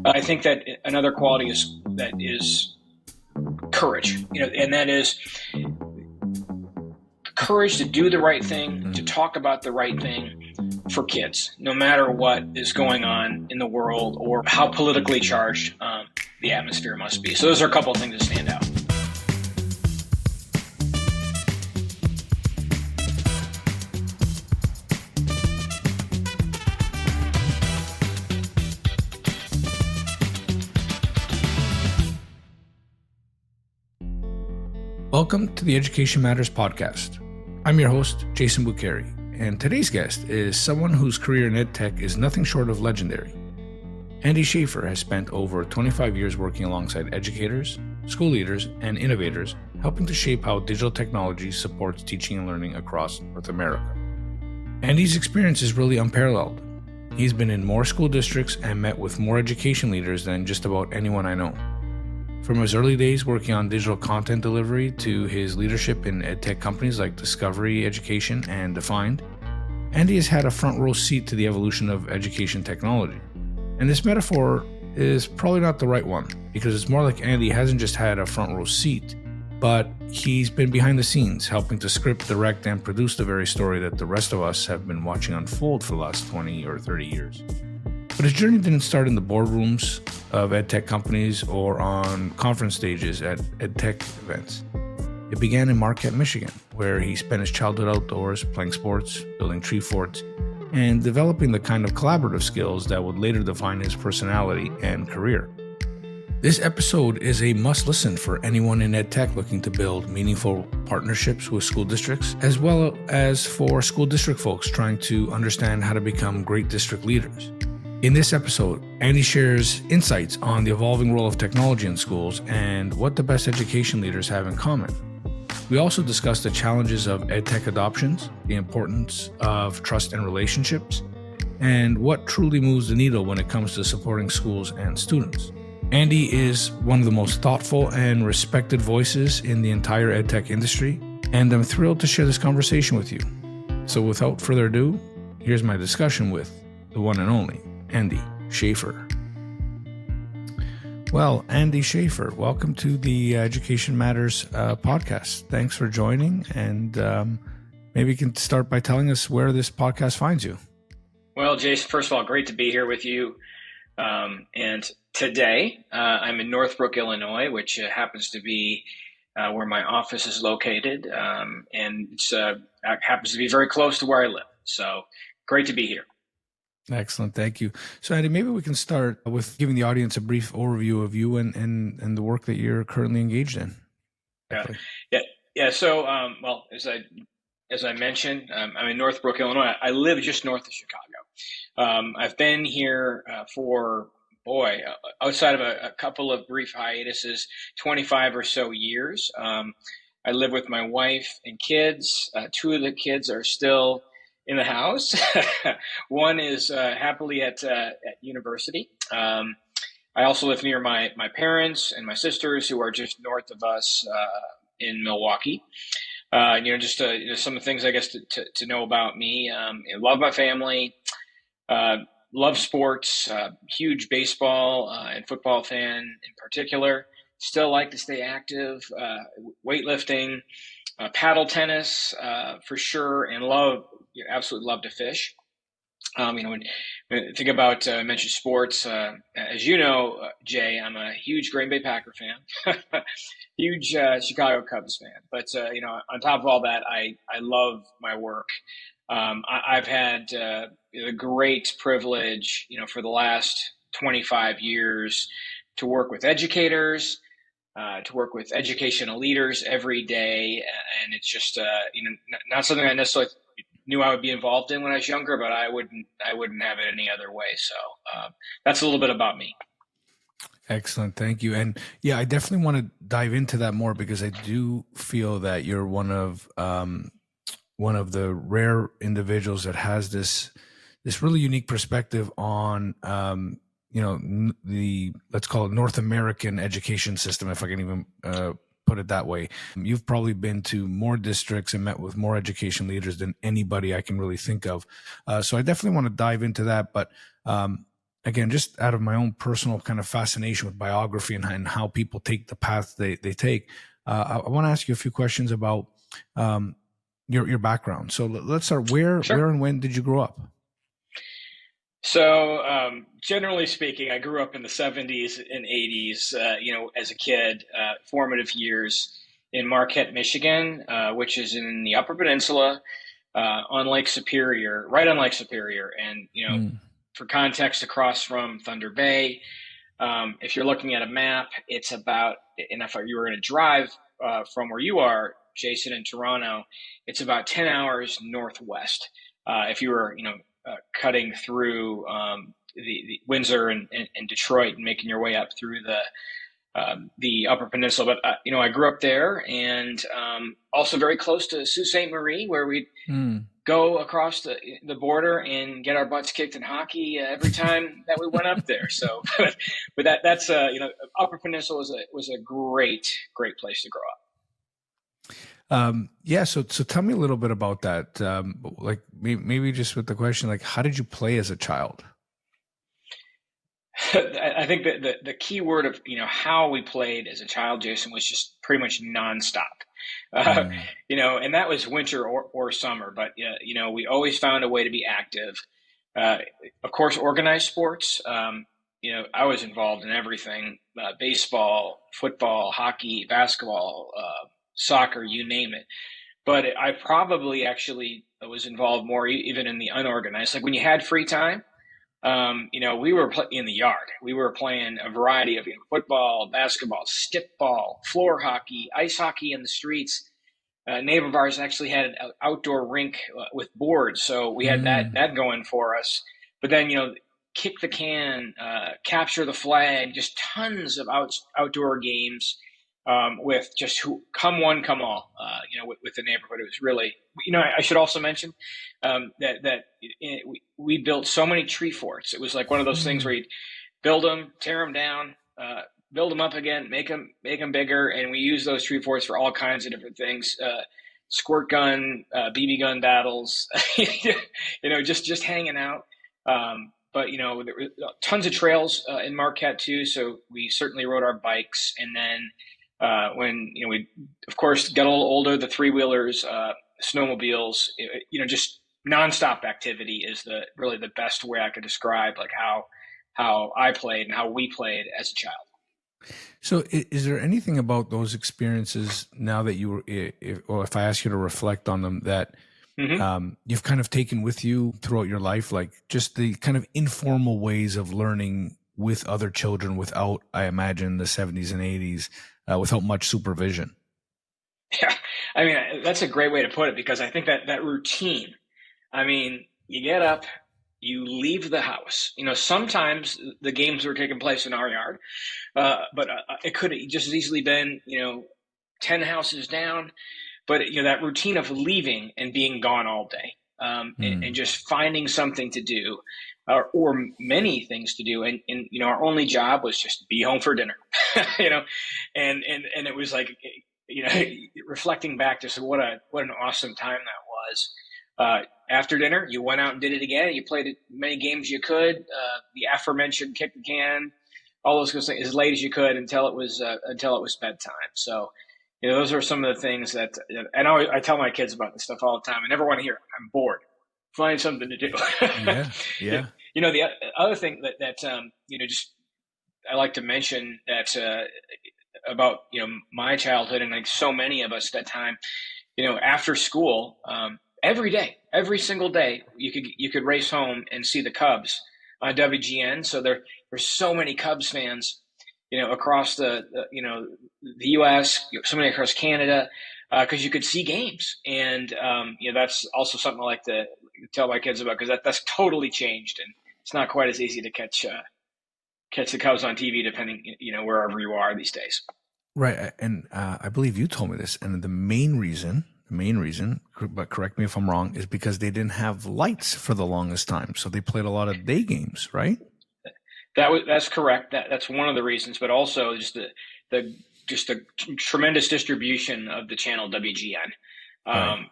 I think that another quality is courage, and that is courage to do the right thing, to talk about the right thing for kids, no matter what is going on in the world or how politically charged the atmosphere must be. So those are a couple of things that stand out. Welcome to the Education Matters podcast. I'm your host, Jason Bucheri, and today's guest is someone whose career in Edtech is nothing short of legendary. Andy Schaefer has spent over 25 years working alongside educators, school leaders, and innovators, helping to shape how digital technology supports teaching and learning across North America. Andy's experience is really unparalleled. He's been in more school districts and met with more education leaders than just about anyone I know. From his early days working on digital content delivery to his leadership in edtech companies like Discovery Education and Defined, Andy has had a front row seat to the evolution of education technology. And this metaphor is probably not the right one, because it's more like Andy hasn't just had a front row seat, but he's been behind the scenes helping to script, direct, and produce the very story that the rest of us have been watching unfold for the last 20 or 30 years. But his journey didn't start in the boardrooms of edtech companies or on conference stages at edtech events. It began in Marquette, Michigan, where he spent his childhood outdoors playing sports, building tree forts, and developing the kind of collaborative skills that would later define his personality and career. This episode is a must-listen for anyone in edtech looking to build meaningful partnerships with school districts, as well as for school district folks trying to understand how to become great district leaders. In this episode, Andy shares insights on the evolving role of technology in schools and what the best education leaders have in common. We also discuss the challenges of edtech adoptions, the importance of trust and relationships, and what truly moves the needle when it comes to supporting schools and students. Andy is one of the most thoughtful and respected voices in the entire edtech industry, and I'm thrilled to share this conversation with you. So without further ado, here's my discussion with the one and only Andy Schaefer. Well, Andy Schaefer, welcome to the Education Matters podcast. Thanks for joining, and maybe you can start by telling us where this podcast finds you. Well, Jason, first of all, great to be here with you. And today I'm in Northbrook, Illinois, which happens to be where my office is located, and it happens to be very close to where I live. So great to be here. Excellent. Thank you. So, Andy, maybe we can start with giving the audience a brief overview of you and the work that you're currently engaged in. Yeah. So, well, as I mentioned, I'm in Northbrook, Illinois. I live just north of Chicago. I've been here outside of a couple of brief hiatuses, 25 or so years. I live with my wife and kids. Two of the kids are still in the house. One is happily at university. I also live near my parents and my sisters, who are just north of us in Milwaukee. Just some of the things, I guess, to know about me. I love my family, love sports, huge baseball and football fan in particular. Still like to stay active, weightlifting, paddle tennis for sure, and absolutely love to fish. When I think about, I mentioned sports, as you know, Jay, I'm a huge Green Bay Packer fan, huge Chicago Cubs fan. But, on top of all that, I love my work. I've had the great privilege, for the last 25 years to work with educators, to work with educational leaders every day. And it's just, not something I necessarily knew I would be involved in when I was younger, but I wouldn't have it any other way. So that's a little bit about me. Excellent. Thank you. And yeah, I definitely want to dive into that more, because I do feel that you're one of the rare individuals that has this really unique perspective on, the, let's call it, North American education system, if I can even put it that way. You've probably been to more districts and met with more education leaders than anybody I can really think of. So I definitely want to dive into that. But again, just out of my own personal kind of fascination with biography and how people take the path they take, I want to ask you a few questions about your background. So let's start. Where and when did you grow up? So, generally speaking, I grew up in the 70s and 80s, as a kid, formative years in Marquette, Michigan, which is in the Upper Peninsula, on Lake Superior, right on Lake Superior. And, for context, across from Thunder Bay. If you're looking at a map, it's about, and if you were going to drive from where you are, Jason, in Toronto, it's about 10 hours northwest. If you were, cutting through the Windsor and Detroit and making your way up through the Upper Peninsula. But, I grew up there, and also very close to Sault Ste. Marie, where we'd go across the border and get our butts kicked in hockey every time that we went up there. So, but that's Upper Peninsula was a great place to grow up. So tell me a little bit about that. Like maybe just with the question, like, how did you play as a child? I think that the key word of, how we played as a child, Jason, was just pretty much nonstop. And that was winter or summer, but, we always found a way to be active. Of course, organized sports. I was involved in everything, baseball, football, hockey, basketball, soccer, you name it. But I probably actually was involved more even in the unorganized. Like when you had free time, we were in the yard. We were playing a variety of football, basketball, stickball, floor hockey, ice hockey in the streets. A neighbor of ours actually had an outdoor rink with boards, so we had that going for us. But then, kick the can, capture the flag, just tons of outdoor games. With just come one, come all, with the neighborhood. It was really, I should also mention that we built so many tree forts. It was like one of those things where you'd build them, tear them down, build them up again, make them bigger. And we use those tree forts for all kinds of different things, squirt gun, BB gun battles, just hanging out. But, there were tons of trails in Marquette too. So we certainly rode our bikes. And then when, we, of course, got a little older, the three-wheelers, snowmobiles, just nonstop activity is really the best way I could describe like how I played and how we played as a child. So is there anything about those experiences now that if I ask you to reflect on them, that you've kind of taken with you throughout your life, like just the kind of informal ways of learning with other children without, I imagine, the 70s and 80s, without much supervision? Yeah, I mean, that's a great way to put it, because I think that routine, you get up, you leave the house. Sometimes the games were taking place in our yard, but it could have just as easily been, 10 houses down. But, that routine of leaving and being gone all day, and just finding something to do, or many things to do. And, our only job was just be home for dinner, and it was like, reflecting back to what an awesome time that was. After dinner, you went out and did it again. You played as many games you could, the aforementioned kick the can, all those things, as late as you could until it was bedtime. So, those are some of the things that, and I tell my kids about this stuff all the time. I never want to hear, I'm bored. Find something to do. Yeah. The other thing that just I like to mention that about my childhood, and like so many of us at that time, after school, every day, every single day, you could race home and see the Cubs on WGN. So there's so many Cubs fans, across the U.S., so many across Canada, because you could see games, and that's also something I like to tell my kids about, because that's totally changed, and it's not quite as easy to catch the Cubs on TV, depending wherever you are these days. Right, and I believe you told me this, and the main reason, but correct me if I'm wrong, is because they didn't have lights for the longest time, so they played a lot of day games, right? That's correct. That's one of the reasons, but also just the tremendous distribution of the channel WGN, right.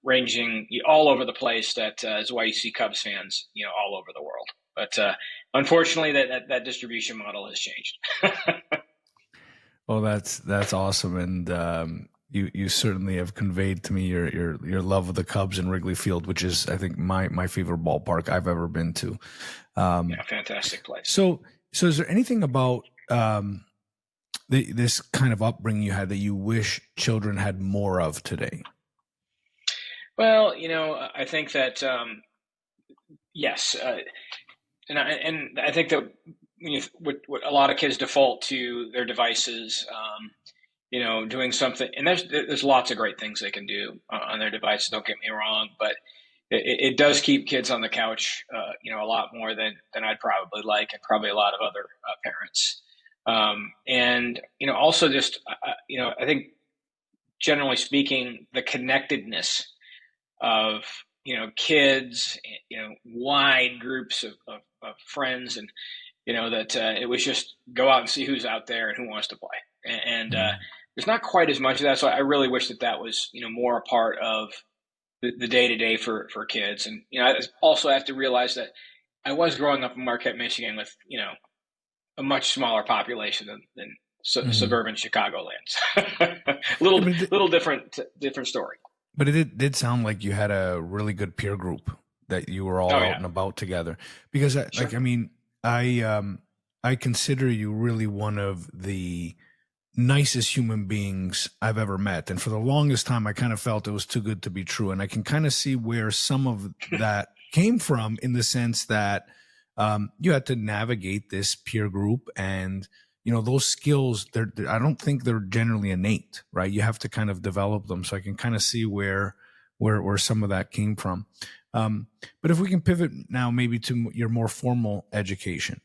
Ranging all over the place. That is why you see Cubs fans, all over the world. But unfortunately, that distribution model has changed. Well, that's awesome, and you certainly have conveyed to me your love of the Cubs and Wrigley Field, which is, I think, my favorite ballpark I've ever been to. Fantastic place. So is there anything about this kind of upbringing you had that you wish children had more of today? Well, I think that yes, and I think that what a lot of kids default to their devices, doing something, and there's lots of great things they can do on their devices. Don't get me wrong, but it does keep kids on the couch, a lot more than I'd probably like, and probably a lot of other parents. And also just I think generally speaking, the connectedness of kids, wide groups of friends, and that it was just go out and see who's out there and who wants to play, and there's not quite as much of that. So I really wish that was more a part of the day to day for kids. And I also have to realize that I was growing up in Marquette, Michigan, with a much smaller population than suburban Chicagoland. little different story. But it did sound like you had a really good peer group that you were all out and about together. Because Sure. I consider you really one of the nicest human beings I've ever met. And for the longest time, I kind of felt it was too good to be true. And I can kind of see where some of that came from, in the sense that you had to navigate this peer group, and those skills, I don't think they're generally innate, right? You have to kind of develop them. So I can kind of see where some of that came from. But if we can pivot now maybe to your more formal education.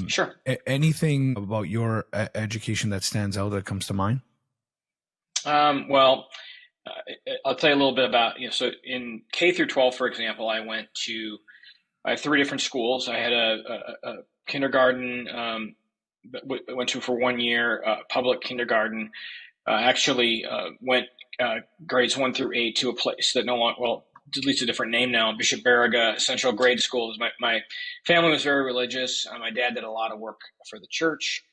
Sure. Anything about your education that stands out that comes to mind? Well, I'll tell you a little bit about, so in K through 12, for example, I had 3 different schools. I had a kindergarten, went to for 1 year, public kindergarten. Actually went grades 1 through 8 to a place that no longer, well, at least a different name now, Bishop Baraga Central Grade School. My family was very religious. My dad did a lot of work for the church.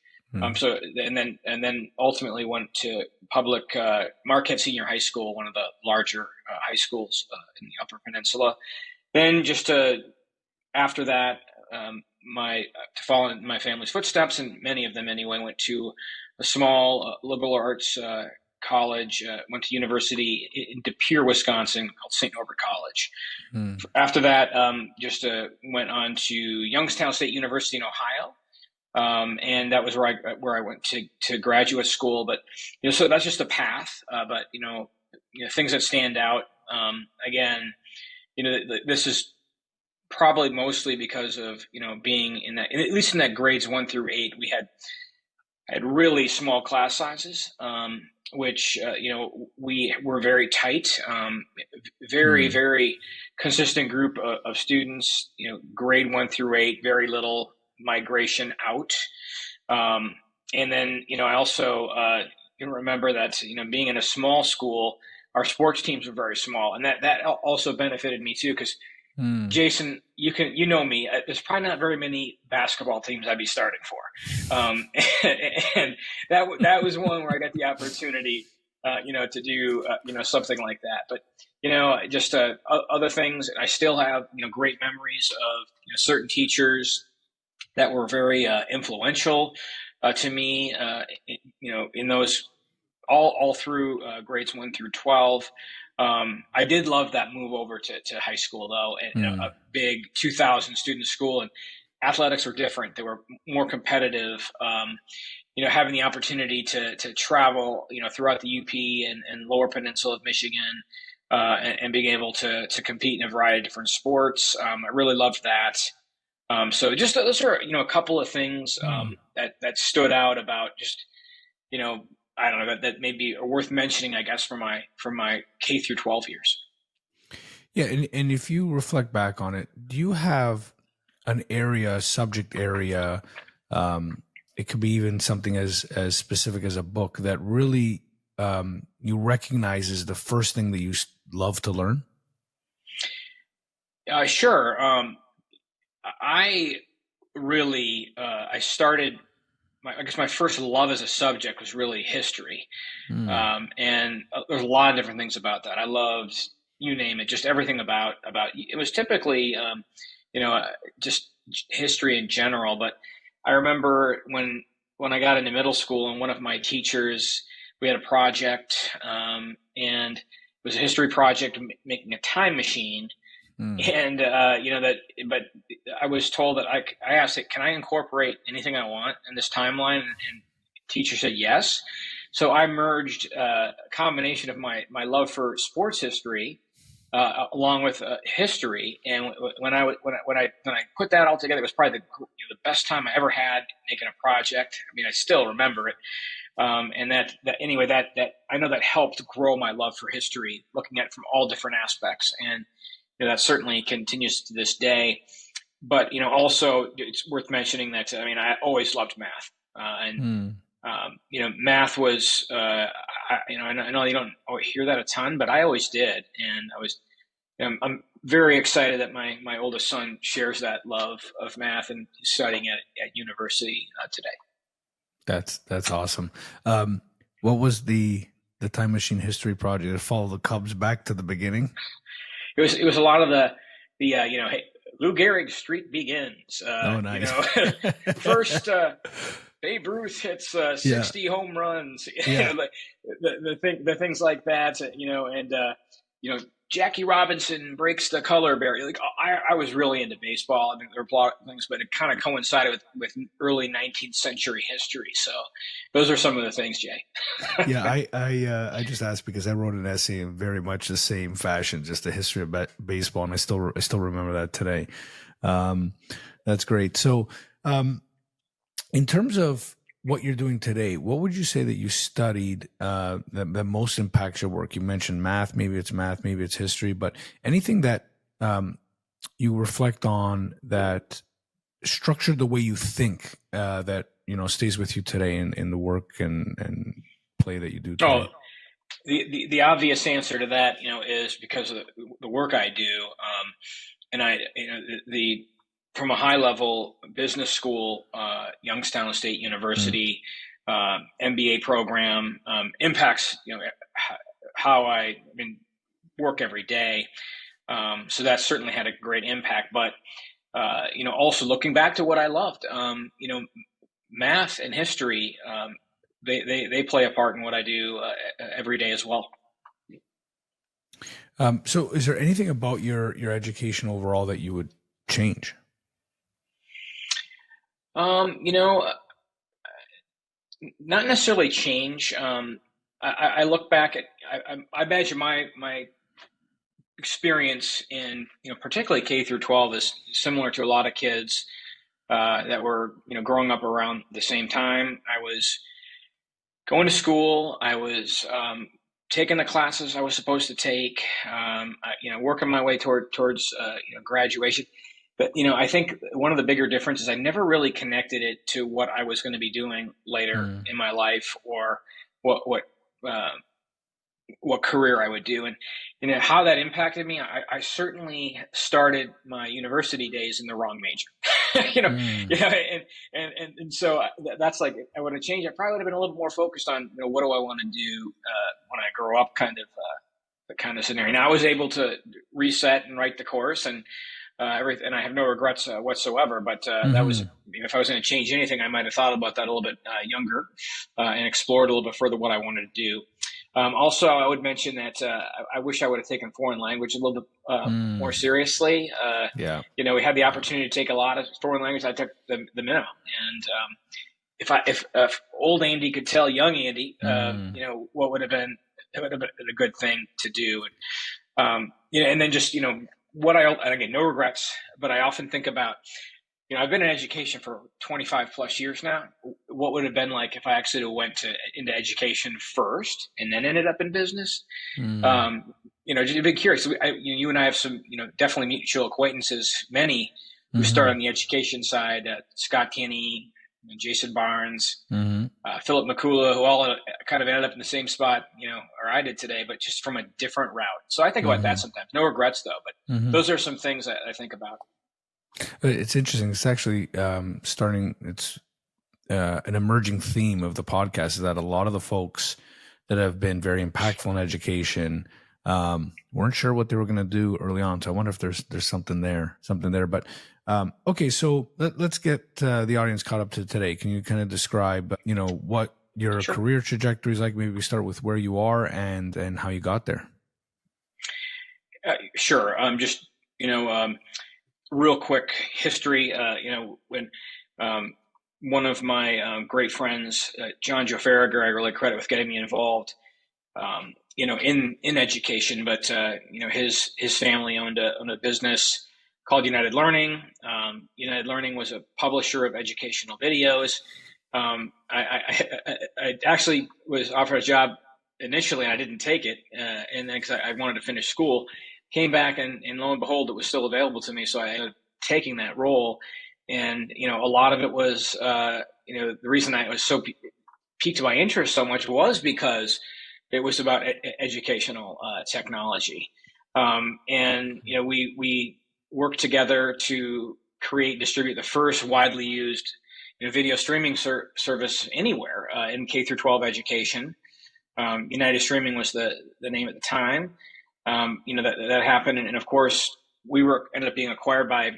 So and then ultimately went to public Marquette Senior High School, one of the larger high schools in the Upper Peninsula. Then after that, to follow in my family's footsteps, and many of them anyway, went to a small liberal arts college, went to university in De Pere, Wisconsin, called St. Norbert College. After that, went on to Youngstown State University in Ohio. And that was where I went to graduate school. But, so that's just a path. But, things that stand out, again, this is probably mostly because of, being in that, at least in that grades 1 through 8, I had really small class sizes, which, we were very tight, very, very consistent group of students, grade 1 through 8, very little migration out. And then, I also remember that, being in a small school, our sports teams were very small, and that also benefited me too, because Jason, you know me. There's probably not very many basketball teams I'd be starting for, and that was one where I got the opportunity, to do something like that. But just other things. I still have great memories of certain teachers that were very influential to me. In those all through grades 1 through 12. I did love that move over to high school, though, and a big 2,000 student school, and athletics were different. They were more competitive. Having the opportunity to travel, throughout the UP and Lower Peninsula of Michigan, and being able to compete in a variety of different sports, I really loved that. So just those are a couple of things that stood out about just I don't know, that may be worth mentioning, I guess, for my K through 12 years. Yeah, and if you reflect back on it, do you have an area, subject area, it could be even something as specific as a book that really you recognize as the first thing that you love to learn? Sure. I really, I started, I guess my first love as a subject was really history. And there's a lot of different things about that. I loved, you name it, just everything about it was typically, just history in general. But I remember when I got into middle school, and one of my teachers, we had a project, and it was a history project making a time machine. And, but I was told that I asked it, can I incorporate anything I want in this timeline? And teacher said yes. So I merged a combination of my love for sports history along with history. And when I put that all together, it was probably the best time I ever had making a project. I mean, I still remember it. And that I know that helped grow my love for history, looking at it from all different aspects. And that certainly continues to this day. But, also it's worth mentioning that, I always loved math. Math was, I know you don't hear that a ton, but I always did. And I'm very excited that my oldest son shares that love of math and he's studying at university today. That's awesome. What was the time machine history project? Did it follow the Cubs back to the beginning? It was a lot of the hey, Lou Gehrig's streak begins. Nice. First Babe Ruth hits 60 home runs. The things like that. And Jackie Robinson breaks the color barrier. Like I was really into baseball. I mean, there were a lot of things, but it kind of coincided with early 19th century history. So those are some of the things, Jay. Yeah, I just asked because I wrote an essay in very much the same fashion, just the history of baseball, and I still remember that today. That's great. So, in terms of what you're doing today, what would you say that you studied that most impacts your work? You mentioned math, maybe it's history, but anything that you reflect on that structured the way you think that stays with you today in the work and play that you do today? The obvious answer to that is because of the work I do, and from a high level business school, Youngstown State University, MBA program, impacts, how I work every day. So that certainly had a great impact, but, also looking back to what I loved, math and history, they play a part in what I do every day as well. So is there anything about your education overall that you would change? Not necessarily change. I look back at, I imagine my experience in, particularly K through 12 is similar to a lot of kids that were, growing up around the same time. I was going to school. I was taking the classes I was supposed to take, working my way towards graduation. But, I think one of the bigger differences, I never really connected it to what I was going to be doing later in my life or what career I would do. And how that impacted me, I certainly started my university days in the wrong major, and so that's like, I would have changed. I probably would have been a little more focused on, what do I want to do when I grow up, kind of scenario. Now I was able to reset and write the course and everything, and I have no regrets whatsoever. But that was, if I was going to change anything, I might have thought about that a little bit younger and explored a little bit further what I wanted to do. Also, I would mention that I wish I would have taken foreign language a little bit more seriously. We had the opportunity to take a lot of foreign language. I took the minimum, and if old Andy could tell young Andy, what would have been, it would have been a good thing to do. And then just and again, no regrets, but I often think about, I've been in education for 25 plus years now. What would it have been like if I actually went into education first and then ended up in business? Just be curious. You and I have some, definitely mutual acquaintances, many who start on the education side, Scott Kinney, Jason Barnes, Philip McCullough, who all kind of ended up in the same spot, or I did today, but just from a different route. So I think about that sometimes. No regrets though, but those are some things I think about. It's interesting. It's actually starting. It's an emerging theme of the podcast is that a lot of the folks that have been very impactful in education weren't sure what they were going to do early on. So I wonder if there's something there. But okay, so let's get the audience caught up to today. Can you kind of describe, what your Sure. career trajectory is like? Maybe we start with where you are and how you got there. Sure. Just real quick history. When one of my great friends, John Joe Farragher, I really credit with getting me involved, in education. But his family owned a business called United Learning. United Learning was a publisher of educational videos. I actually was offered a job initially, and I didn't take it, and then because I wanted to finish school. Came back and lo and behold, it was still available to me. So I ended up taking that role. And, a lot of it was, the reason I was so piqued my interest so much was because it was about educational technology. We worked together to create and distribute the first widely used video streaming service anywhere in K through 12 education. United Streaming was the name at the time. That happened. And of course, we ended up being acquired by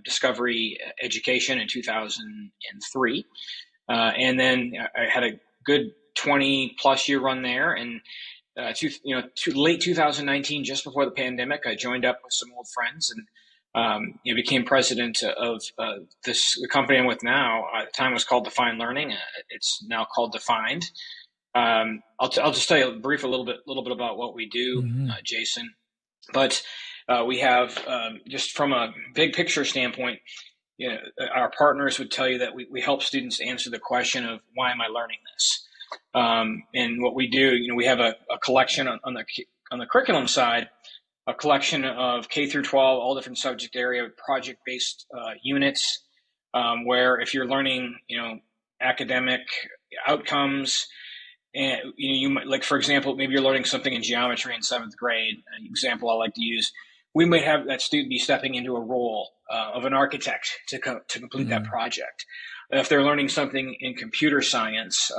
Discovery Education in 2003. And then I had a good 20 plus year run there. And, late 2019, just before the pandemic, I joined up with some old friends and, became president of the company I'm with now. At the time it was called Defined Learning. It's now called Defined. I'll just tell you a little bit about what we do, Jason. But we have just from a big picture standpoint, our partners would tell you that we help students answer the question of why am I learning this? And what we do, we have a collection on the curriculum side, a collection of K through 12, all different subject area project-based units, where if you're learning, academic outcomes. And you might, like, for example, maybe you're learning something in geometry in 7th grade. An example I like to use, we might have that student be stepping into a role of an architect to complete that project. If they're learning something in computer science,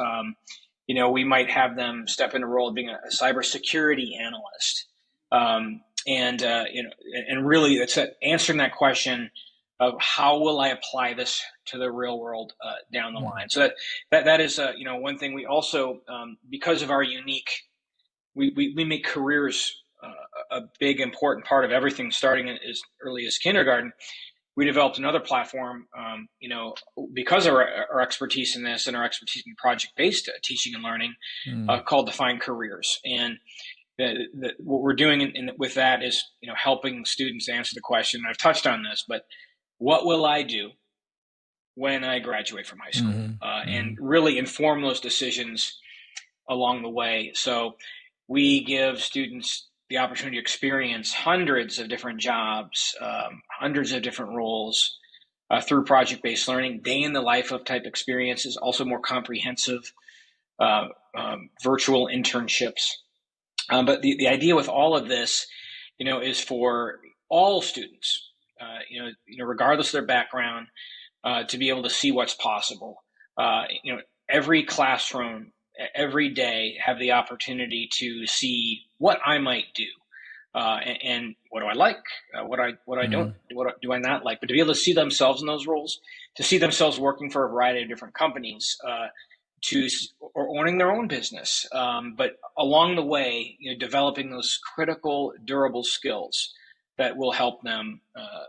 we might have them step into a role of being a cybersecurity analyst. And really it's answering that question of how will I apply this to the real world down the line. So that is one thing. We also because of our unique, we make careers a big important part of everything, starting as early as kindergarten. We developed another platform, because of our expertise in this and our expertise in project-based teaching and learning, called Defined Careers. And what we're doing with that is, helping students answer the question. And I've touched on this, but what will I do when I graduate from high school? And really inform those decisions along the way. So we give students the opportunity to experience hundreds of different jobs, hundreds of different roles through project-based learning, day in the life of type experiences, also more comprehensive virtual internships. But the idea with all of this, is for all students, regardless of their background, to be able to see what's possible. Every classroom, every day, have the opportunity to see what I might do, and what do I like, what I don't, what do I not like. But to be able to see themselves in those roles, to see themselves working for a variety of different companies, or owning their own business, but along the way, developing those critical, durable skills that will help them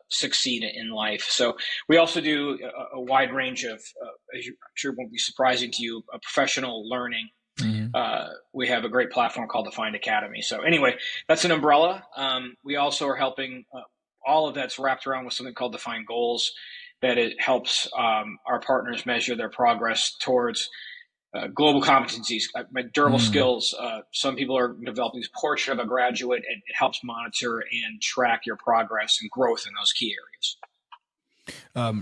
succeed in life. So we also do a wide range of, as I'm sure won't be surprising to you, professional learning. We have a great platform called Defined Academy. So anyway, that's an umbrella. We also are helping, all of that's wrapped around with something called Defined Goals, that it helps our partners measure their progress towards global competencies, durable skills. Some people are developing this portrait of a graduate, and it helps monitor and track your progress and growth in those key areas.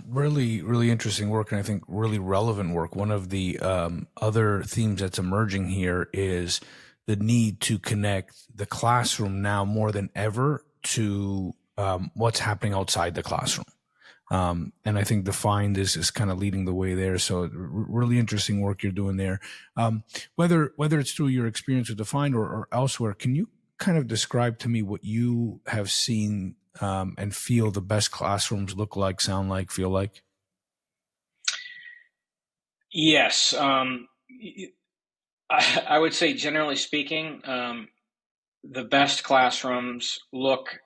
Really, really interesting work, and I think really relevant work. One of the other themes that's emerging here is the need to connect the classroom now more than ever to what's happening outside the classroom. And I think Defined is kind of leading the way there. So really interesting work you're doing there. Whether it's through your experience with Defined or elsewhere, can you kind of describe to me what you have seen and feel the best classrooms look like, sound like, feel like? Yes. I would say, generally speaking, the best classrooms look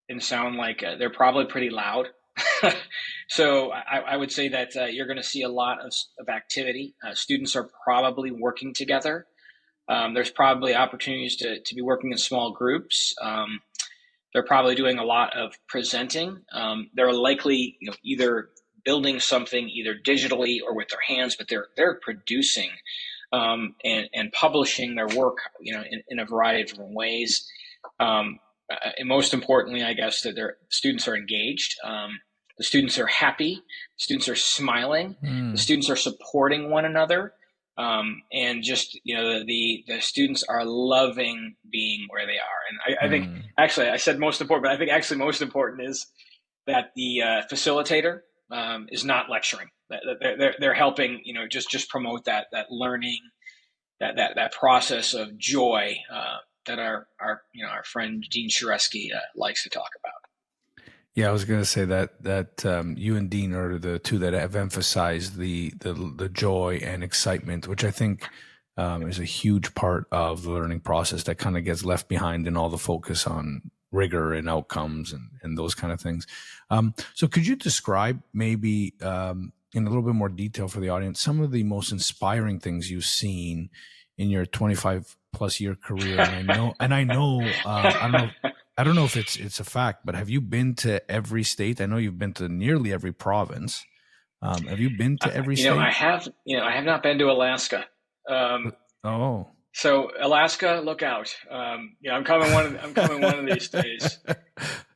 and sound like they're probably pretty loud. So I would say that you're going to see a lot of activity. Students are probably working together. There's probably opportunities to be working in small groups. They're probably doing a lot of presenting. They're likely, either building something either digitally or with their hands, but they're producing and publishing their work, in a variety of different ways. And most importantly, I guess, that their students are engaged. The students are happy. The students are smiling. The students are supporting one another. And just, the students are loving being where they are. And I think, actually, I said most important, but I think actually most important is that the facilitator is not lecturing. They're helping, just promote that learning, that process of joy that our friend Dean Sharesky likes to talk about. Yeah, I was going to say that you and Dean are the two that have emphasized the joy and excitement, which I think is a huge part of the learning process that kind of gets left behind in all the focus on rigor and outcomes and those kind of things. So could you describe maybe in a little bit more detail for the audience some of the most inspiring things you've seen in your 25 plus year career? And I know, I don't know if it's a fact, but have you been to every state? I know you've been to nearly every province. Have you been to every state? I have not been to Alaska. Oh. So Alaska, look out! I'm coming one of these days.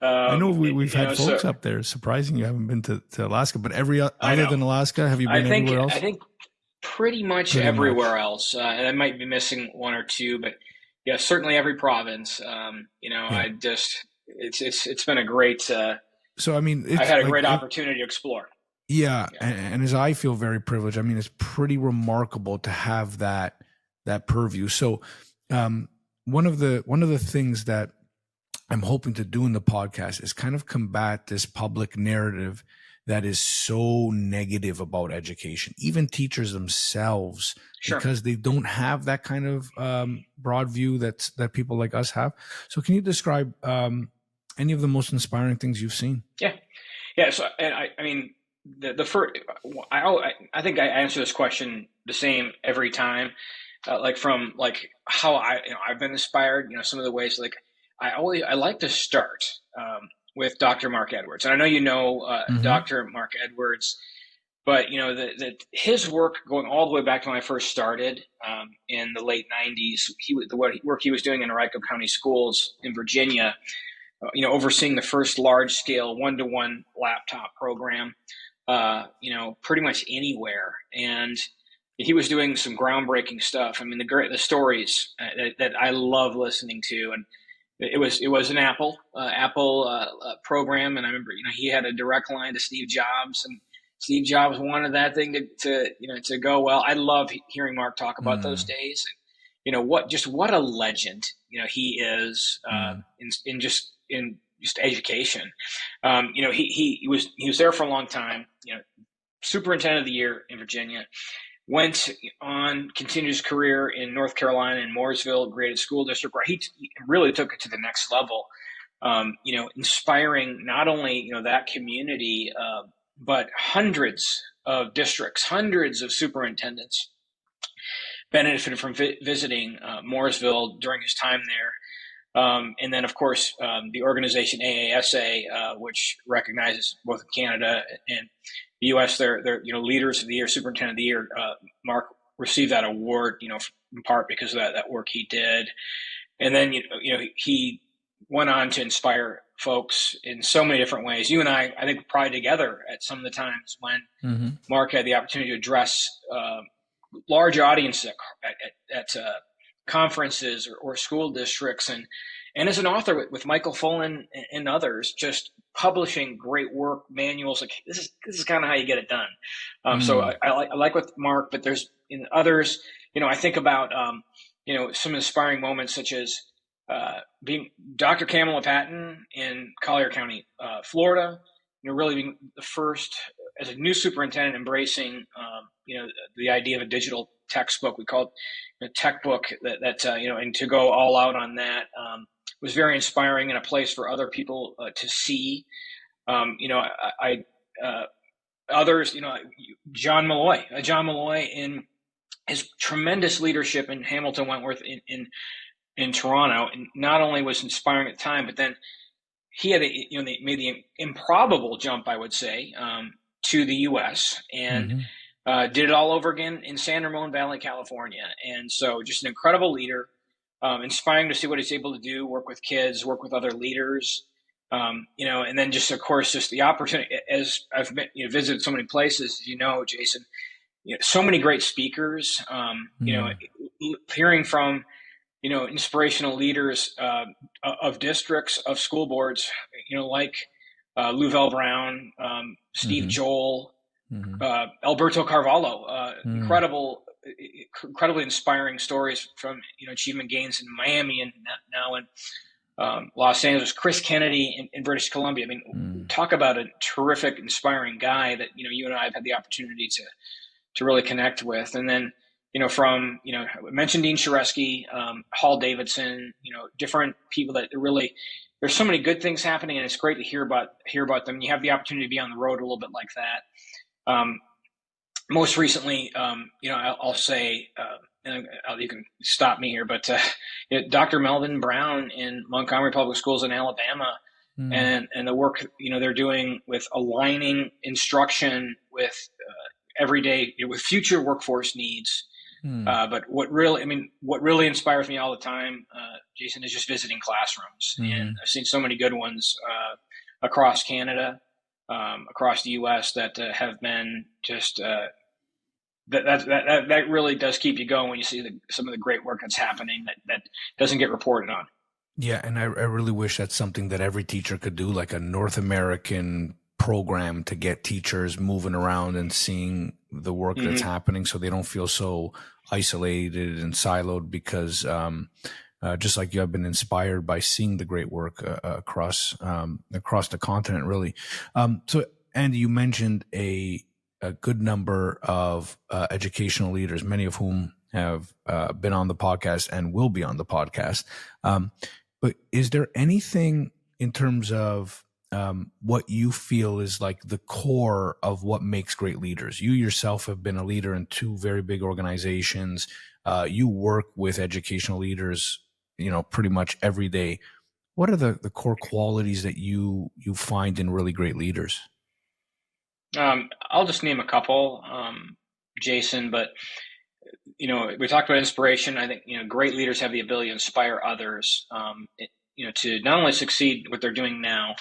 I know we've had folks up there. Surprising you haven't been to Alaska, but other than Alaska, have you been anywhere else? I think pretty much everywhere else, and I might be missing one or two, but yeah, certainly every province. I just it's been a great. So I mean, I had a great opportunity to explore. Yeah, and as I feel very privileged, I mean, it's pretty remarkable to have that purview. So one of the things that I'm hoping to do in the podcast is kind of combat this public narrative that is so negative about education, even teachers themselves, because they don't have that kind of broad view that people like us have. So can you describe any of the most inspiring things you've seen? Yeah. So, and I mean, the first, I think I answer this question the same every time. From how I've been inspired, some of the ways, I like to start with Dr. Mark Edwards. And I know Dr. Mark Edwards, but his work going all the way back to when I first started in the late 90s, the work he was doing in Henrico County Schools in Virginia, overseeing the first large-scale one-to-one laptop program, pretty much anywhere. And he was doing some groundbreaking stuff. I mean, the stories that I love listening to, and it was an Apple program, and I remember he had a direct line to Steve Jobs, and Steve Jobs wanted that thing to go well. I love hearing Mark talk about those days, and what a legend he is in just education. He was there for a long time. Superintendent of the year in Virginia. Went on, continued his career in North Carolina in Mooresville Graded School District, where he really took it to the next level. Inspiring not only that community, but hundreds of districts, hundreds of superintendents benefited from visiting Mooresville during his time there. And then, of course, the organization AASA, which recognizes both Canada and the U.S., they're leaders of the year, superintendent of the year. Mark received that award, in part because of that work he did. And then, he went on to inspire folks in so many different ways. You and I think, probably together at some of the times when Mark had the opportunity to address large audiences at conferences or school districts, and as an author with Michael Fullen and others, just publishing great work, manuals. Like this is kind of how you get it done. So I like with Mark, but there's in others. I think about some inspiring moments such as being Dr. Kamala Patton in Collier County, Florida. Really being the first as a new superintendent embracing the idea of a digital textbook. We call it a tech book and to go all out on that was very inspiring and a place for other people to see. Others, John Malloy in his tremendous leadership in Hamilton Wentworth in Toronto, and not only was inspiring at the time, but then he had they made the improbable jump, I would say, to the U.S. and did it all over again in San Ramon Valley, California. And so just an incredible leader, inspiring to see what he's able to do, work with kids, work with other leaders, and then just, of course, just the opportunity, as I've visited so many places, Jason, so many great speakers, hearing from, inspirational leaders of districts, of school boards, like Louvel Brown, Steve Joel, Alberto Carvalho, incredibly inspiring stories from achievement gains in Miami and now in Los Angeles. Chris Kennedy in British Columbia. I mean, talk about a terrific, inspiring guy that you and I have had the opportunity to really connect with. And then from I mentioned Dean Sharesky, Hall Davidson, different people that really. There's so many good things happening, and it's great to hear about them. You have the opportunity to be on the road a little bit like that. Most recently, I'll say, and you can stop me here, but Dr. Melvin Brown in Montgomery Public Schools in Alabama, and the work they're doing with aligning instruction with everyday with future workforce needs. But what really inspires me all the time, Jason, is just visiting classrooms, and I've seen so many good ones across Canada, across the U.S. that have been just that really does keep you going when you see some of the great work that's happening that doesn't get reported on. Yeah, and I really wish that's something that every teacher could do, like a North American program to get teachers moving around and seeing the work that's happening, so they don't feel so isolated and siloed, because just like you, have been inspired by seeing the great work across the continent, really. So Andy, you mentioned a good number of educational leaders, many of whom have been on the podcast and will be on the podcast. But is there anything in terms of what you feel is like the core of what makes great leaders? You yourself have been a leader in two very big organizations. You work with educational leaders, pretty much every day. What are the core qualities that you find in really great leaders? I'll just name a couple, Jason, but we talked about inspiration. I think, great leaders have the ability to inspire others, to not only succeed what they're doing now,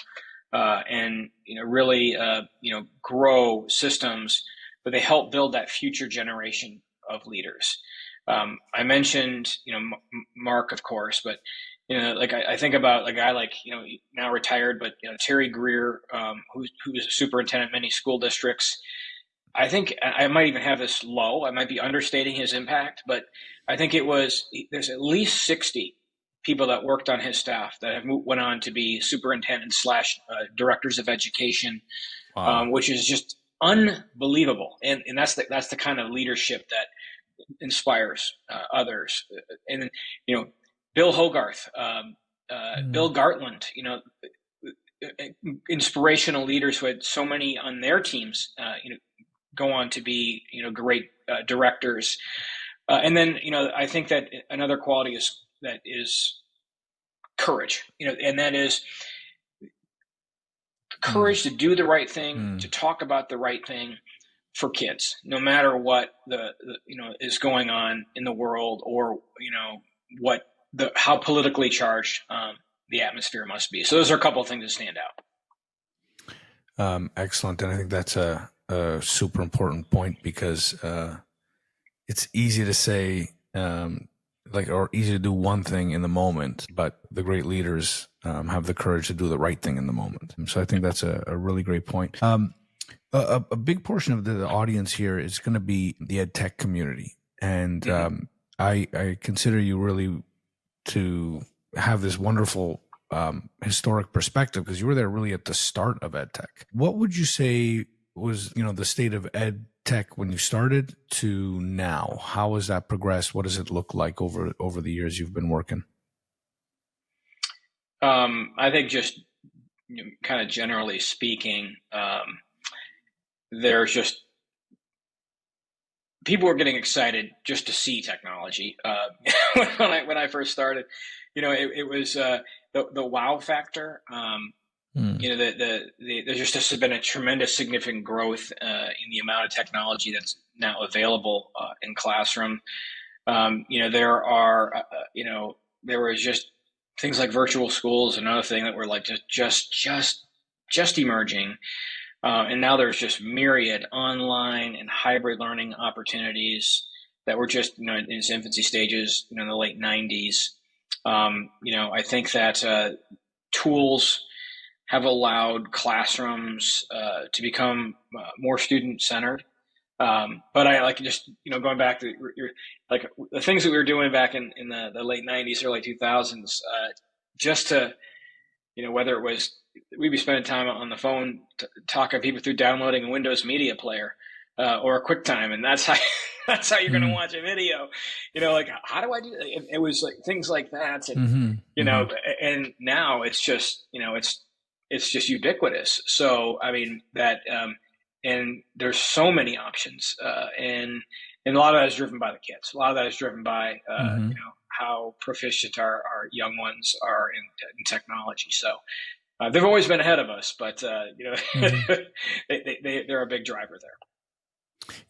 and really grow systems, but they help build that future generation of leaders. I mentioned Mark, of course, but I think about a guy like now retired, but Terry Greer, who was a superintendent in many school districts. I think I might even have this low. I might be understating his impact, but I think there's at least 60 people that worked on his staff that have went on to be superintendents / directors of education, wow. Which is just unbelievable. And that's the kind of leadership that inspires others. And Bill Hogarth, Bill Gartland, inspirational leaders who had so many on their teams, go on to be great directors. And then I think that another quality is courage, and that is courage to do the right thing, to talk about the right thing for kids, no matter what the is going on in the world, or how politically charged the atmosphere must be. So those are a couple of things that stand out. Excellent, and I think that's a super important point, because it's easy to say or easy to do one thing in the moment, but the great leaders have the courage to do the right thing in the moment. So I think that's a really great point. A big portion of the audience here is going to be the Edtech community. And I consider you really to have this wonderful historic perspective, because you were there really at the start of Edtech. What would you say was, the state of Edtech when you started to now? How has that progressed? What does it look like over the years you've been working? I think just kind of generally speaking, there's just people were getting excited just to see technology. When I first started, it was the wow factor. There's just been a tremendous, significant growth in the amount of technology that's now available in classroom. There was just things like virtual schools, another thing that were like just emerging. And now there's just myriad online and hybrid learning opportunities that were just, in its infancy stages, in the late 90s. I think that tools have allowed classrooms to become more student-centered. But I like just, going back to like the things that we were doing back in the late 90s, early 2000s, just to, whether it was, we'd be spending time on the phone talking people through downloading a Windows media player or a QuickTime, and that's how you're going to watch a video. Like, how do I do that? It was like things like that, and and now it's just it's just ubiquitous. So I mean that, and there's so many options, and a lot of that is driven by the kids. A lot of that is driven by how proficient our young ones are in technology. So. They've always been ahead of us, but they're a big driver there.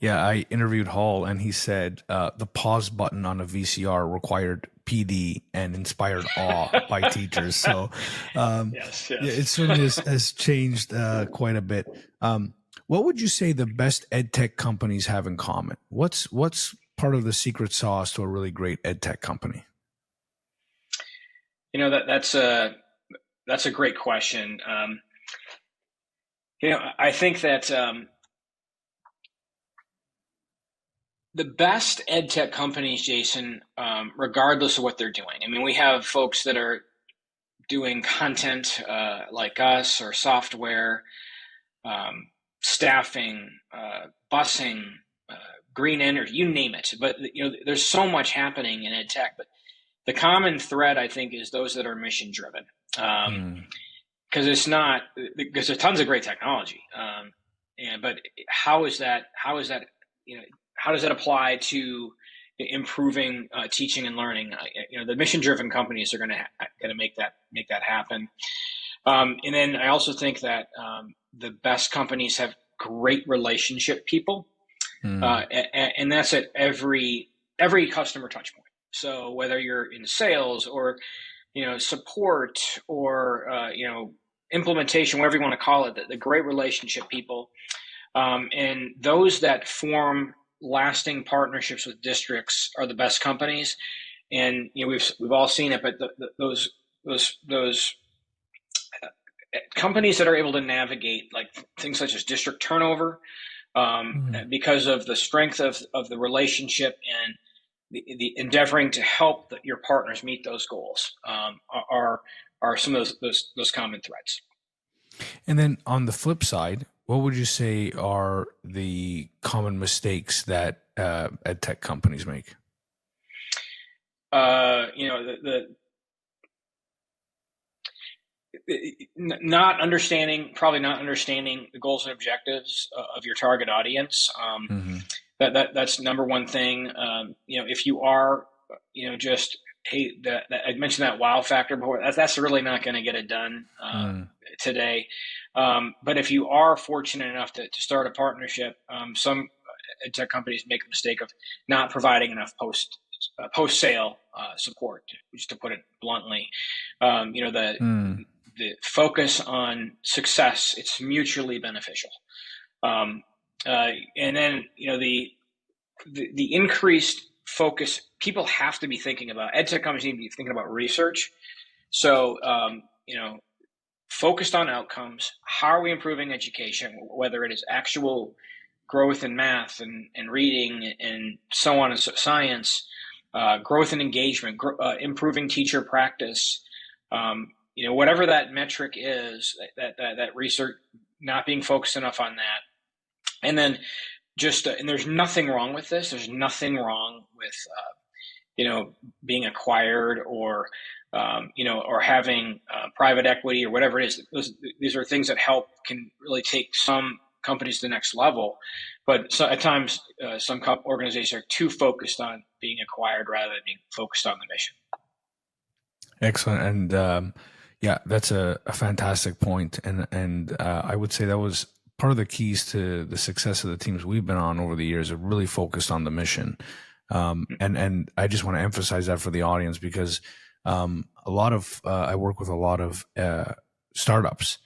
Yeah, I interviewed Hall, and he said the pause button on a VCR required PD and inspired awe by teachers. So, yes. Yeah, it certainly has changed quite a bit. What would you say the best EdTech companies have in common? What's part of the secret sauce to a really great EdTech company? That's a great question. I think that the best ed tech companies, Jason, regardless of what they're doing. I mean, we have folks that are doing content like us, or software, staffing, busing, green energy, you name it. But there's so much happening in ed tech. But the common thread, I think, is those that are mission driven. Because there's tons of great technology, but how does that apply to improving teaching and learning? The mission-driven companies are going to make that happen. And then I also think that the best companies have great relationship people, and that's at every customer touch point. So whether you're in sales or support or, implementation, whatever you want to call it, the great relationship people, and those that form lasting partnerships with districts are the best companies. And, we've all seen it, but those companies that are able to navigate like things such as district turnover, because of the strength of the relationship and the endeavoring to help your partners meet those goals, are some of those common threads. And then on the flip side, what would you say are the common mistakes that ed tech companies make? Not understanding the goals and objectives of your target audience. That's number one thing. If you are, I mentioned that wow factor before. That's really not going to get it done today. But if you are fortunate enough to start a partnership, some tech companies make the mistake of not providing enough post-sale support, just to put it bluntly. The focus on success, it's mutually beneficial. And then, the increased focus. People have to be thinking about, EdTech companies need to be thinking about research. So, focused on outcomes. How are we improving education, whether it is actual growth in math and reading and so on, and science, growth in engagement, improving teacher practice, whatever that metric is, that research, not being focused enough on that. And then and there's nothing wrong with this. There's nothing wrong with, being acquired or having private equity or whatever it is. These are things that can really take some companies to the next level. But at times, some organizations are too focused on being acquired rather than being focused on the mission. Excellent. And that's a fantastic point. And I would say that was part of the keys to the success of the teams we've been on over the years, are really focused on the mission. And I just want to emphasize that for the audience, because I work with a lot of startups,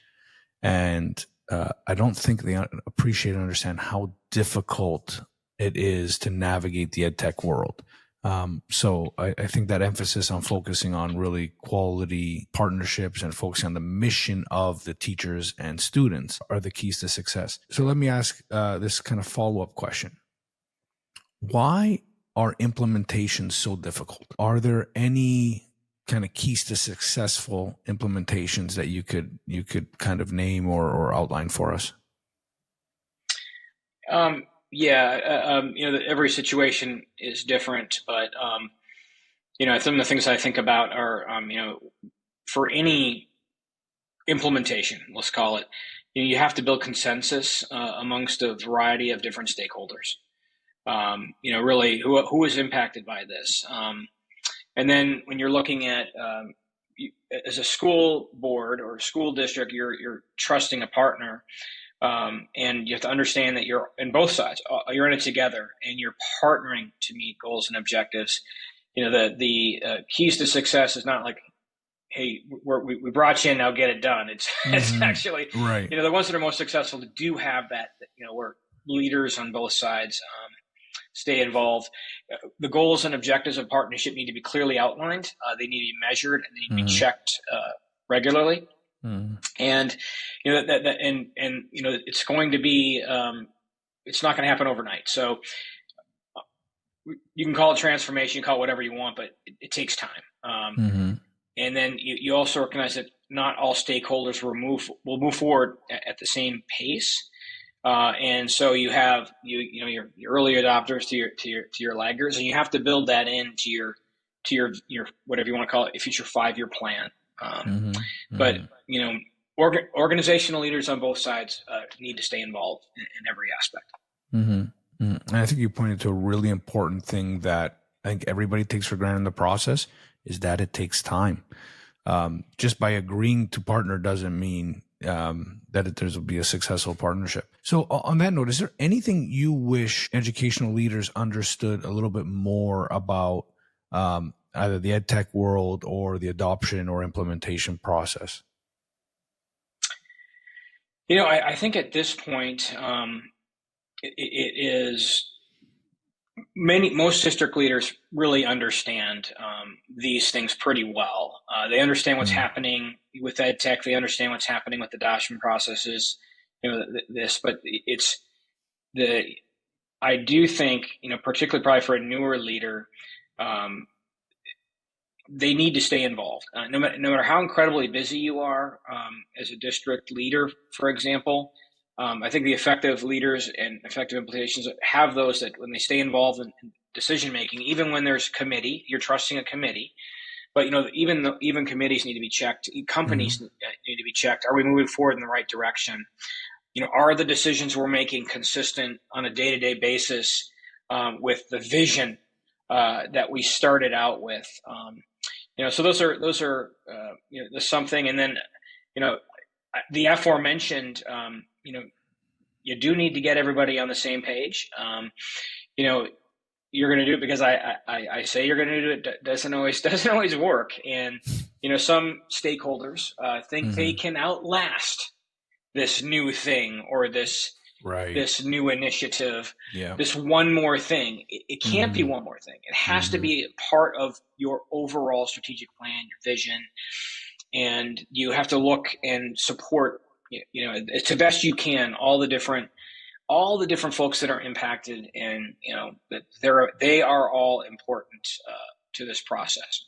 and I don't think they appreciate and understand how difficult it is to navigate the EdTech world. So I think that emphasis on focusing on really quality partnerships and focusing on the mission of the teachers and students are the keys to success. So let me ask this kind of follow-up question. Why are implementations so difficult? Are there any kind of keys to successful implementations that you could kind of name or outline for us? Every situation is different, but some of the things I think about are, for any implementation, let's call it, you have to build consensus amongst a variety of different stakeholders. Really who is impacted by this. And then when you're looking at, as a school board or school district, you're trusting a partner. And you have to understand that you're in both sides. You're in it together, and you're partnering to meet goals and objectives. The keys to success is not like, hey, we brought you in, now get it done. It's actually right. The ones that are most successful do have that. Where leaders on both sides stay involved. The goals and objectives of partnership need to be clearly outlined. They need to be measured, and they need to be checked regularly. And it's going to be it's not going to happen overnight. So you can call it transformation, you call it whatever you want, but it takes time. And then you also recognize that not all stakeholders will move forward at the same pace. And so you have your early adopters to your laggards, and you have to build that into your whatever you want to call it, a future 5-year plan. But organizational leaders on both sides need to stay involved in every aspect. And I think you pointed to a really important thing that I think everybody takes for granted in the process, is that it takes time. Just by agreeing to partner doesn't mean that there will be a successful partnership. So on that note, is there anything you wish educational leaders understood a little bit more about either the EdTech world or the adoption or implementation process? I think at this point, it is most district leaders really understand these things pretty well. They understand what's happening with EdTech. They understand what's happening with the adoption processes. But I do think, particularly probably for a newer leader, they need to stay involved. No matter how incredibly busy you are as a district leader, for example. I think the effective leaders and effective implementations have those that when they stay involved in decision making, even when there's committee, you're trusting a committee. But even committees need to be checked. Companies need to be checked. Are we moving forward in the right direction? Are the decisions we're making consistent on a day-to-day basis with the vision that we started out with? So those are there's something. And then the aforementioned. You do need to get everybody on the same page. You're going to do it because I say you're going to do it. Doesn't always work. And, some stakeholders think they can outlast this new thing or this, Right. this new initiative, Yeah. this one more thing. It can't be Mm-hmm. one more thing. It has to Mm-hmm. be part of your overall strategic plan, your vision, and you have to look and support, to best you can, all the different folks that are impacted, and that they are all important to this process.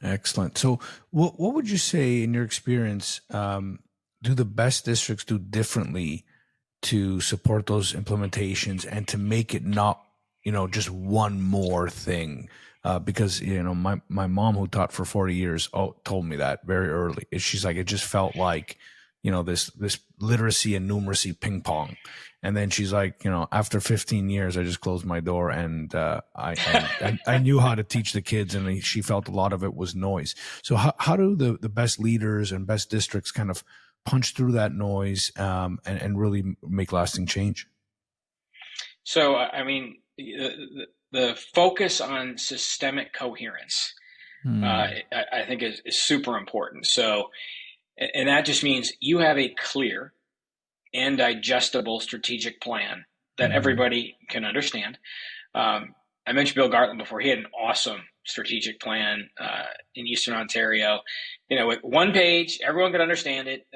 Excellent. So, what would you say, in your experience, do the best districts do differently to support those implementations and to make it not, just one more thing? Because my mom, who taught for 40 years, told me that very early. She's like, it just felt like, this literacy and numeracy ping pong. And then she's like, after 15 years, I just closed my door, and I knew how to teach the kids, and she felt a lot of it was noise. So how do the best leaders and best districts kind of punch through that noise, and really make lasting change? So, the focus on systemic coherence, I think is super important. So, and that just means you have a clear and digestible strategic plan that everybody can understand. I mentioned Bill Gartland before. He had an awesome strategic plan in Eastern Ontario. With one page, everyone could understand it.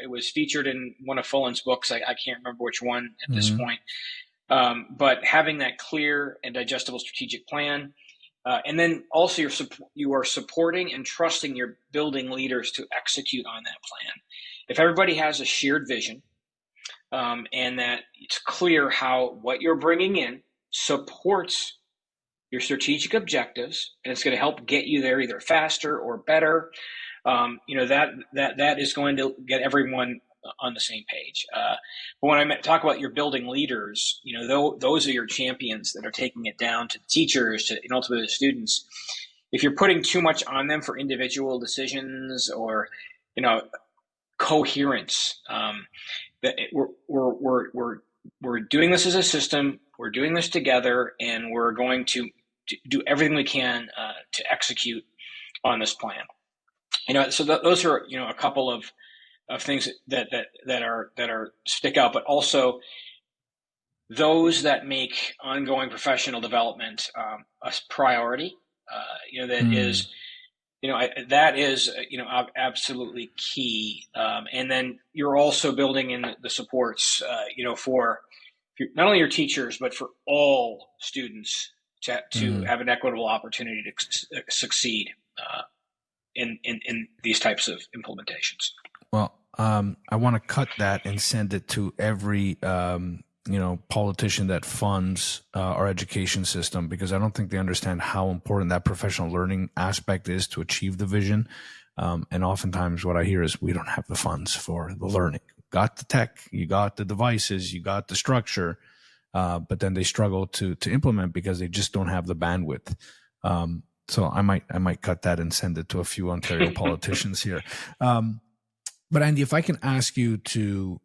It was featured in one of Fullen's books. I can't remember which one at this point. But having that clear and digestible strategic plan, and then also you are supporting and trusting your building leaders to execute on that plan. If everybody has a shared vision, and that it's clear how what you're bringing in supports your strategic objectives, and it's going to help get you there either faster or better, that is going to get everyone on the same page. But when I talk about your building leaders, those are your champions that are taking it down to the teachers, and ultimately the students. If you're putting too much on them for individual decisions or, coherence, that we're doing this as a system, we're doing this together, and we're going to do everything we can to execute on this plan. So those are a couple of things that are stick out, but also those that make ongoing professional development a priority. That is absolutely key. And then you're also building in the supports, for not only your teachers, but for all students to have an equitable opportunity to succeed in these types of implementations. Well, I want to cut that and send it to every politician that funds our education system, because I don't think they understand how important that professional learning aspect is to achieve the vision. And oftentimes what I hear is, we don't have the funds for the learning. Got the tech, you got the devices, you got the structure, but then they struggle to implement because they just don't have the bandwidth. So I might cut that and send it to a few Ontario politicians here. But Andy, if I can ask you to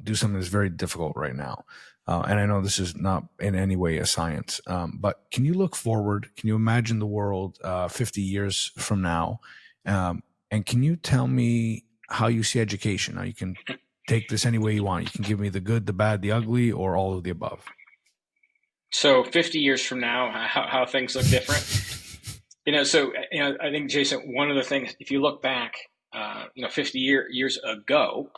do something that's very difficult right now, and I know this is not in any way a science, but can you look forward? Can you imagine the world 50 years from now? And can you tell me how you see education? Now, you can take this any way you want. You can give me the good, the bad, the ugly, or all of the above. So 50 years from now, how things look different. I think, Jason, one of the things, if you look back, 50 years ago,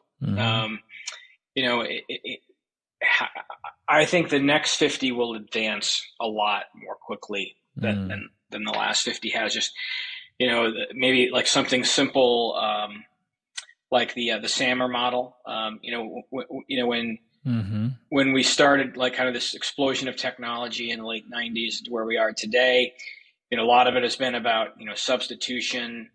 I think the next 50 will advance a lot more quickly than the last 50 has. Just, maybe like something simple, like the Sammer model. When we started, like, kind of this explosion of technology in the late 90s to where we are today, a lot of it has been about, substitution,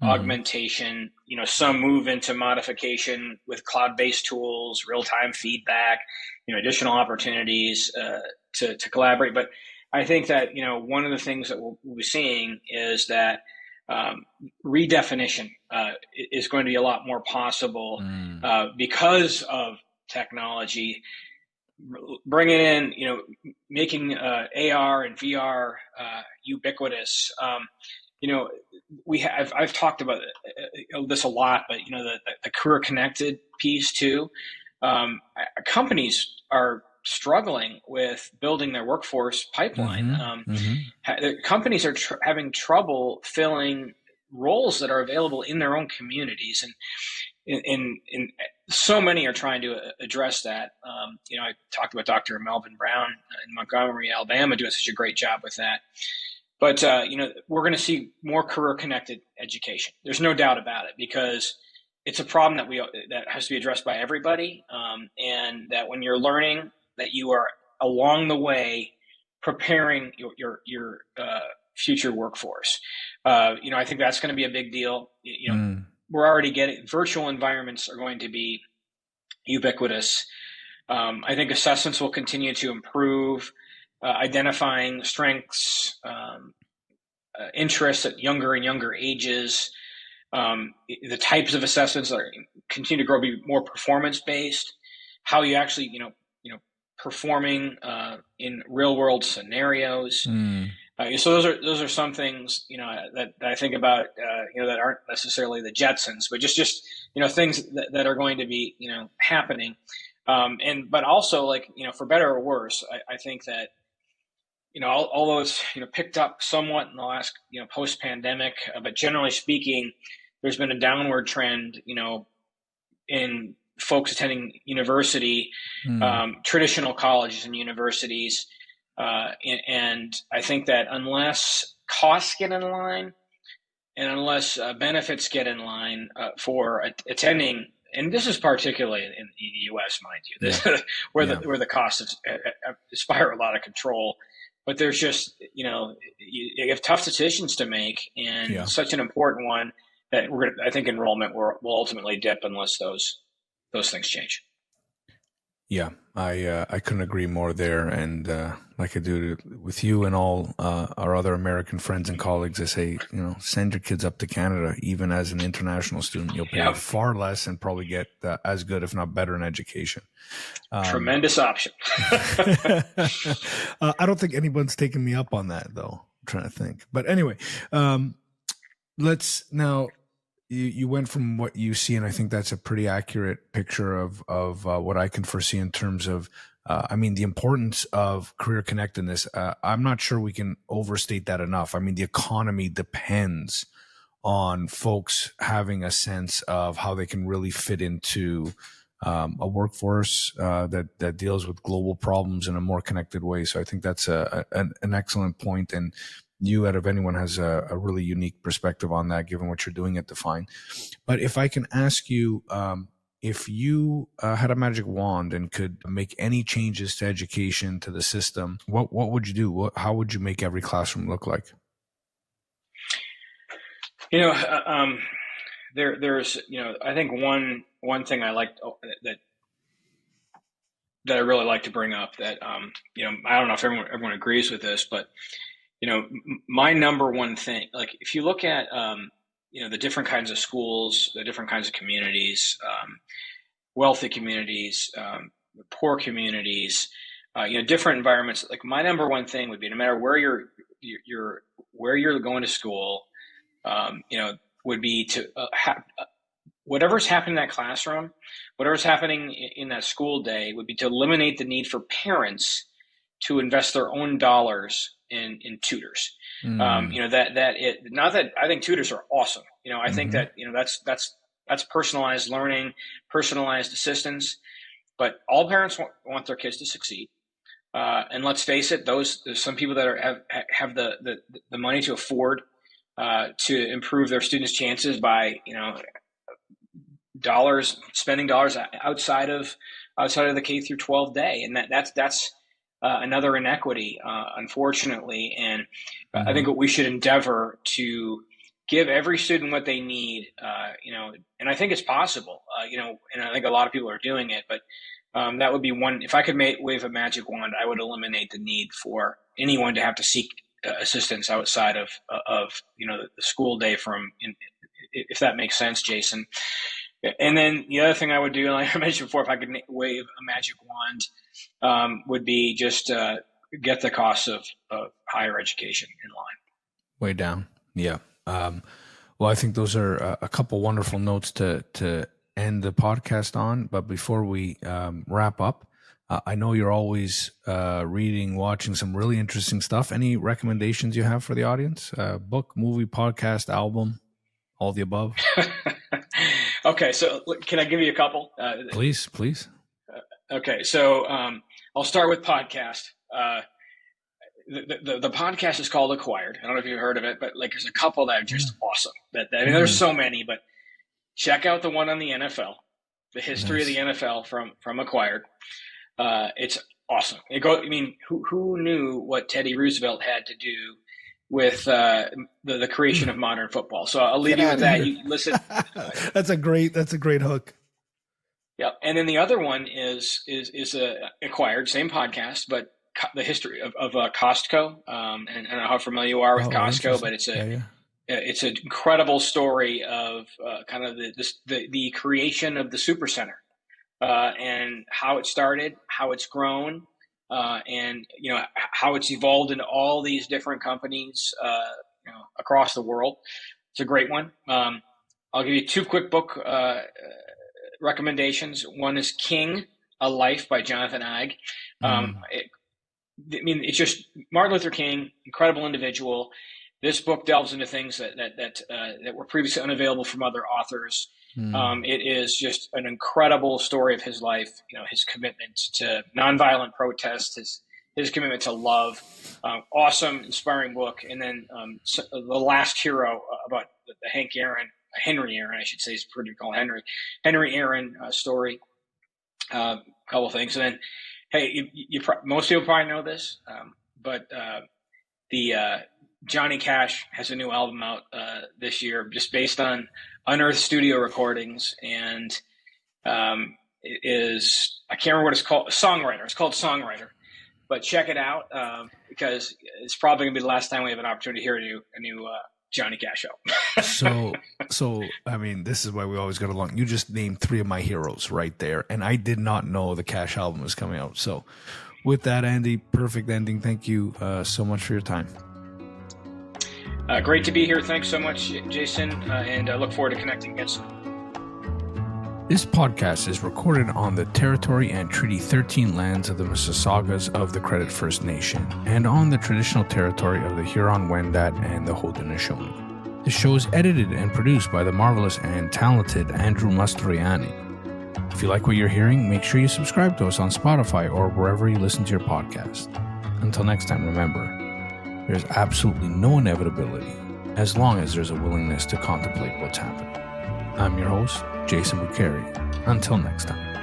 augmentation, some move into modification with cloud-based tools, real-time feedback, additional opportunities to collaborate. But I think that, one of the things that we'll be seeing is that redefinition is going to be a lot more possible because of technology, bringing in, making AR and VR ubiquitous. I've talked about this a lot, but the career connected piece too. companies are struggling with building their workforce pipeline. The companies are having trouble filling roles that are available in their own communities, and so many are trying to address that. I talked about Dr. Melvin Brown in Montgomery, Alabama, doing such a great job with that. But we're going to see more career-connected education. There's no doubt about it, because it's a problem that has to be addressed by everybody, and that when you're learning, that you are along the way preparing your future workforce. I think that's going to be a big deal. We're already getting virtual environments are going to be ubiquitous. I think assessments will continue to improve, identifying strengths, interests at younger and younger ages. The types of assessments that continue to grow, be more performance based. How you actually, performing in real world scenarios. So those are some things that I think about that aren't necessarily the Jetsons, but just things that are going to be happening. But also, for better or worse, I think that although it's picked up somewhat in the last post pandemic, but generally speaking, there's been a downward trend in folks attending university, traditional colleges and universities. And I think that unless costs get in line and unless benefits get in line for attending, and this is particularly in the U.S., mind you, where the costs spiral out of control. But there's just, you have tough decisions to make, and such an important one that I think enrollment will ultimately dip unless those things change. Yeah, I couldn't agree more there. And like I do with you and all our other American friends and colleagues, I say, send your kids up to Canada. Even as an international student, you'll pay far less and probably get as good, if not better, in education. Tremendous option. I don't think anyone's taken me up on that, though. I'm trying to think. But anyway, let's now. You went from what you see, and I think that's a pretty accurate picture of what I can foresee in terms of, the importance of career connectedness. I'm not sure we can overstate that enough. I mean, the economy depends on folks having a sense of how they can really fit into a workforce that deals with global problems in a more connected way. So I think that's an excellent point. And you, out of anyone, has a really unique perspective on that, given what you're doing at Define. But if I can ask you, if you had a magic wand and could make any changes to education, to the system, what would you do? How would you make every classroom look like? There's I think one thing I like that I really like to bring up that I don't know if everyone agrees with this, but my number one thing, like if you look at, the different kinds of schools, the different kinds of communities, wealthy communities, poor communities, different environments, like my number one thing would be, no matter where you're going to school, would be to whatever's happening in that classroom, whatever's happening in that school day, would be to eliminate the need for parents to invest their own dollars in tutors. Not that I think tutors are awesome. I think that, that's personalized learning, personalized assistance, but all parents want their kids to succeed. And let's face it, there's some people that have the money to afford to improve their students' chances by, spending dollars outside of the K through 12 day. And that's another inequity, unfortunately. And I think what we should endeavor to give every student what they need, and I think it's possible, and I think a lot of people are doing it, but that would be one. If I could wave a magic wand, I would eliminate the need for anyone to have to seek assistance outside of the school day if that makes sense, Jason. And then the other thing I would do, like I mentioned before, if I could wave a magic wand, would be just get the cost of higher education in line. Way down. Yeah. Well, I think those are a couple wonderful notes to end the podcast on, but before we wrap up, I know you're always reading, watching some really interesting stuff. Any recommendations you have for the audience? Book, movie, podcast, album, all the above? Okay, so can I give you a couple? Please. Okay, so I'll start with podcast. The podcast is called Acquired. I don't know if you've heard of it, but like there's a couple that are just awesome. There's so many, but check out the one on the NFL, the history of the NFL from Acquired. It's awesome. Who knew what Teddy Roosevelt had to do with the creation of modern football? So I'll leave you with that. You listen. That's a great hook. Yeah, and then the other one is Acquired, same podcast, but the history of Costco. And I don't know how familiar you are with Costco, but it's it's an incredible story of kind of the creation of the Supercenter. And how it started, how it's grown, and how it's evolved into all these different companies across the world. It's a great one. I'll give you two quick book recommendations. One is King, A Life by Jonathan Ive. It's just Martin Luther King, incredible individual. This book delves into things that were previously unavailable from other authors. It is just an incredible story of his life, his commitment to nonviolent protest, his commitment to love. Awesome, inspiring book. And then The Last Hero about the Henry Aaron, I should say, is pretty called Henry Aaron story. Couple things. And then, hey, most people probably know this, but the Johnny Cash has a new album out this year, just based on unearthed studio recordings, and it is, I can't remember what it's called, Songwriter. It's called Songwriter, but check it out because it's probably gonna be the last time we have an opportunity to hear a new Johnny Cash album. So I mean, this is why we always get along. You just named three of my heroes right there, and I did not know the Cash album was coming out. So with that, Andy, perfect ending. Thank you so much for your time. Great to be here. Thanks so much, Jason, and I look forward to connecting again soon. This podcast is recorded on the territory and Treaty 13 lands of the Mississaugas of the Credit First Nation and on the traditional territory of the Huron-Wendat and the Haudenosaunee. The show is edited and produced by the marvelous and talented Andrew Mastroianni. If you like what you're hearing, make sure you subscribe to us on Spotify or wherever you listen to your podcast. Until next time, remember, there's absolutely no inevitability as long as there's a willingness to contemplate what's happening. I'm your host, Jason Bucheri. Until next time.